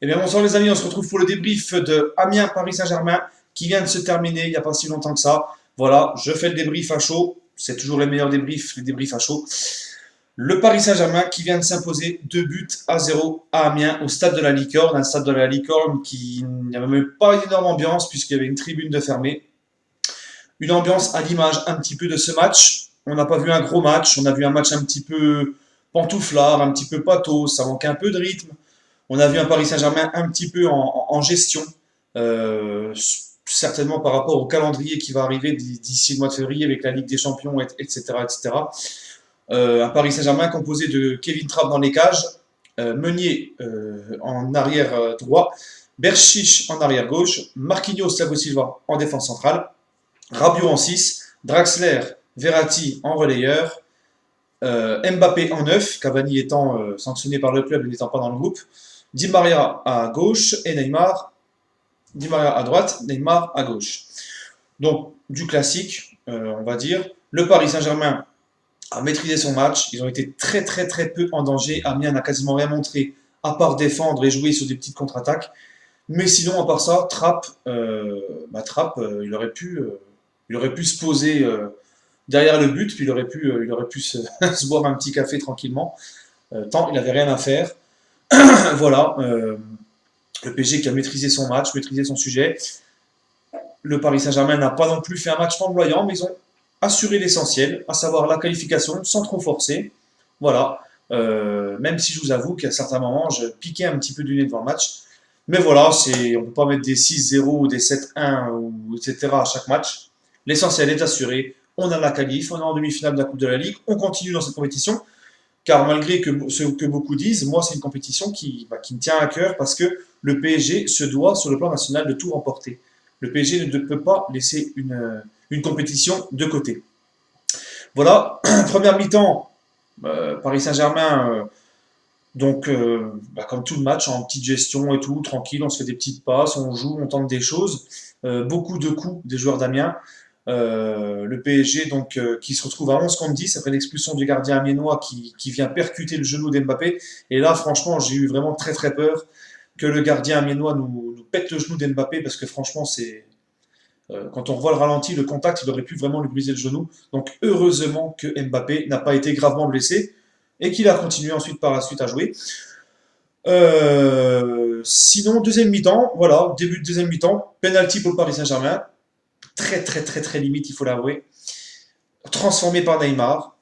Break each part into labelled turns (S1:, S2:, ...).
S1: Eh bien, bonsoir les amis, on se retrouve pour le débrief de Amiens-Paris Saint-Germain qui vient de se terminer il n'y a pas si longtemps que ça. Voilà, je fais le débrief à chaud. C'est toujours les meilleurs débriefs, les débriefs à chaud. Le Paris Saint-Germain qui vient de s'imposer 2 buts à 0 à Amiens au stade de la Licorne. Un stade de la Licorne qui n'avait même pas une énorme ambiance puisqu'il y avait une tribune de fermée. Une ambiance à l'image un petit peu de ce match. On n'a pas vu un gros match, on a vu un match un petit peu pantouflard, un petit peu pathos, ça manquait un peu de rythme. On a vu un Paris Saint-Germain un petit peu en gestion, euh, certainement par rapport au calendrier qui va arriver d'ici le mois de février avec la Ligue des Champions, etc. etc. Un Paris Saint-Germain composé de Kevin Trapp dans les cages, Meunier en arrière droit, Berchiche en arrière gauche, Marquinhos, Thiago Silva en défense centrale, Rabiot en 6, Draxler, Verratti en relayeur, Mbappé en 9, Cavani étant sanctionné par le club et n'étant pas dans le groupe, Di Maria à gauche et Neymar, Di Maria à droite, Neymar à gauche. Donc du classique, on va dire. Le Paris Saint-Germain a maîtrisé son match, ils ont été très très très peu en danger. Amiens n'a quasiment rien montré à part défendre et jouer sur des petites contre-attaques. Mais sinon, à part ça, Trapp, il aurait pu se poser derrière le but, puis il aurait pu se boire un petit café tranquillement, tant il n'avait rien à faire. Voilà, le PSG qui a maîtrisé son match, maîtrisé son sujet. Le Paris Saint-Germain n'a pas non plus fait un match flamboyant, mais ils ont assuré l'essentiel, à savoir la qualification, sans trop forcer. Voilà, même si je vous avoue qu'à certains moments, je piquais un petit peu du nez devant le match. Mais voilà, on ne peut pas mettre des 6-0 ou des 7-1 ou etc. à chaque match. L'essentiel est assuré. On a la qualif, on est en demi-finale de la Coupe de la Ligue, on continue dans cette compétition. Car malgré ce que beaucoup disent, moi c'est une compétition qui me tient à cœur parce que le PSG se doit sur le plan national de tout remporter. Le PSG ne peut pas laisser une compétition de côté. Voilà, première mi-temps, Paris Saint-Germain, comme tout le match, en petite gestion et tout, tranquille, on se fait des petites passes, on joue, on tente des choses. Beaucoup de coups des joueurs d'Amiens. Le PSG qui se retrouve à 11 contre 10 après l'expulsion du gardien amiénois qui vient percuter le genou d'Mbappé. Et là, franchement, j'ai eu vraiment très très peur que le gardien amiénois nous pète le genou d'Mbappé parce que franchement, quand on revoit le ralenti, le contact, il aurait pu vraiment lui briser le genou. Donc heureusement que Mbappé n'a pas été gravement blessé et qu'il a continué ensuite par la suite à jouer. Sinon, deuxième mi-temps, voilà, début de deuxième mi-temps, penalty pour le Paris Saint-Germain, très très très très limite, il faut l'avouer, transformé par Neymar.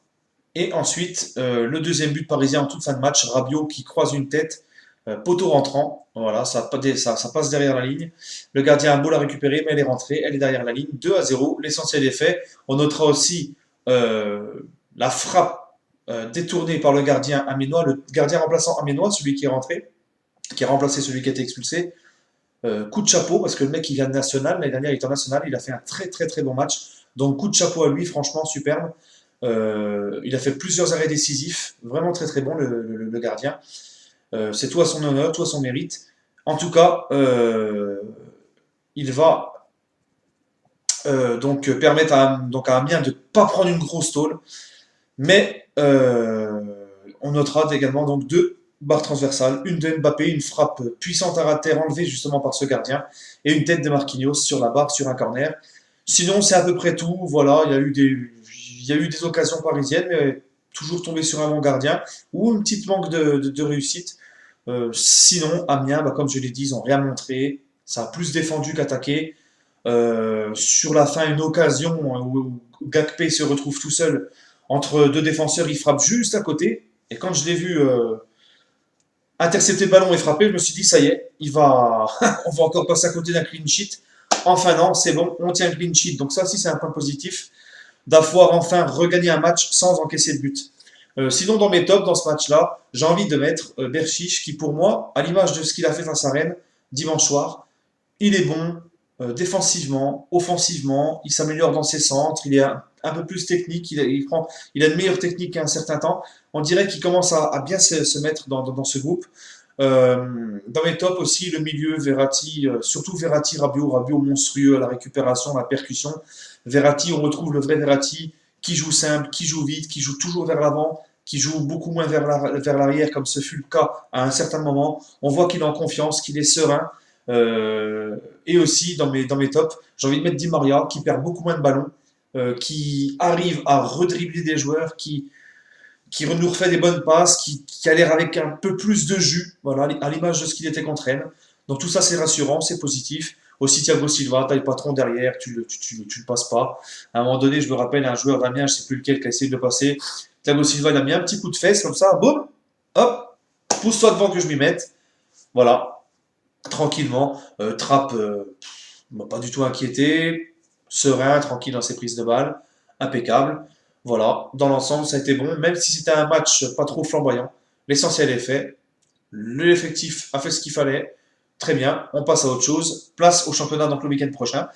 S1: Et ensuite, le deuxième but parisien en toute fin de match, Rabiot qui croise une tête, poteau rentrant, voilà, ça passe derrière la ligne. Le gardien a beau la récupérer, mais elle est rentrée, elle est derrière la ligne, 2-0, l'essentiel est fait. On notera aussi la frappe détournée par le gardien amiénois, le gardien remplaçant amiénois, celui qui est rentré, qui a remplacé celui qui a été expulsé. Coup de chapeau, parce que le mec il vient de national, l'année dernière il est en national, il a fait un très très très bon match. Donc coup de chapeau à lui, franchement superbe. Il a fait plusieurs arrêts décisifs, vraiment très très bon le gardien. C'est tout à son honneur, tout à son mérite. En tout cas, il va permettre à Amiens de ne pas prendre une grosse tôle, mais on notera également donc deux barres transversales, une de Mbappé, une frappe puissante à terre enlevée justement par ce gardien, et une tête de Marquinhos sur la barre, sur un corner. Sinon, c'est à peu près tout. Voilà, il y a eu des occasions parisiennes, mais toujours tombé sur un bon gardien ou une petite manque de réussite. Sinon, Amiens, comme je l'ai dit, ils n'ont rien montré. Ça a plus défendu qu'attaqué. Sur la fin, une occasion où Gakpé se retrouve tout seul entre deux défenseurs, il frappe juste à côté. Et quand je l'ai vu intercepter le ballon et frapper, je me suis dit, ça y est, on va encore passer à côté d'un clean sheet. Enfin non, c'est bon, on tient le clean sheet. Donc ça aussi, c'est un point positif d'avoir enfin regagné un match sans encaisser de but. Sinon, dans mes tops, dans ce match-là, j'ai envie de mettre Berchiche, qui pour moi, à l'image de ce qu'il a fait face à Rennes dimanche soir, il est bon défensivement, offensivement, il s'améliore dans ses centres, il est un peu plus technique, il a une meilleure technique qu'à un certain temps. On dirait qu'il commence à bien se mettre dans ce groupe. Dans mes tops aussi, le milieu, Verratti, surtout Verratti, Rabiot monstrueux à la récupération, à la percussion. Verratti, on retrouve le vrai Verratti qui joue simple, qui joue vite, qui joue toujours vers l'avant, qui joue beaucoup moins vers l'arrière, comme ce fut le cas à un certain moment. On voit qu'il est en confiance, qu'il est serein. Et aussi, dans mes tops, j'ai envie de mettre Di Maria, qui perd beaucoup moins de ballons, qui arrive à redribbler des joueurs, qui nous refait des bonnes passes, qui a l'air avec un peu plus de jus, voilà, à l'image de ce qu'il était contre Rennes. Donc tout ça, c'est rassurant, c'est positif. Aussi Thiago Silva, t'as le patron derrière, tu le passes pas. À un moment donné, je me rappelle un joueur d'Amiens, je sais plus lequel, qui a essayé de le passer. Thiago Silva, il a mis un petit coup de fesse comme ça, boum, hop, pousse-toi devant que je m'y mette. Voilà, tranquillement. Trapp, m'a pas du tout inquiété, serein, tranquille dans ses prises de balles, impeccable. Voilà, dans l'ensemble, ça a été bon, même si c'était un match pas trop flamboyant. L'essentiel est fait, l'effectif a fait ce qu'il fallait, très bien, on passe à autre chose. Place au championnat donc le week-end prochain.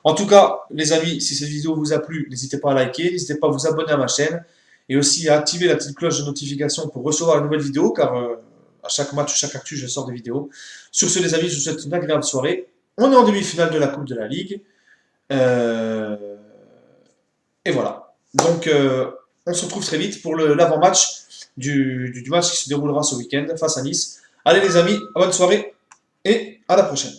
S1: En tout cas, les amis, si cette vidéo vous a plu, n'hésitez pas à liker, n'hésitez pas à vous abonner à ma chaîne et aussi à activer la petite cloche de notification pour recevoir une nouvelle vidéo car à chaque match, chaque actu, je sors des vidéos. Sur ce, les amis, je vous souhaite une agréable soirée. On est en demi-finale de la Coupe de la Ligue. Euh, et voilà. Donc, on se retrouve très vite pour l'avant-match du match qui se déroulera ce week-end face à Nice. Allez les amis, bonne soirée et à la prochaine.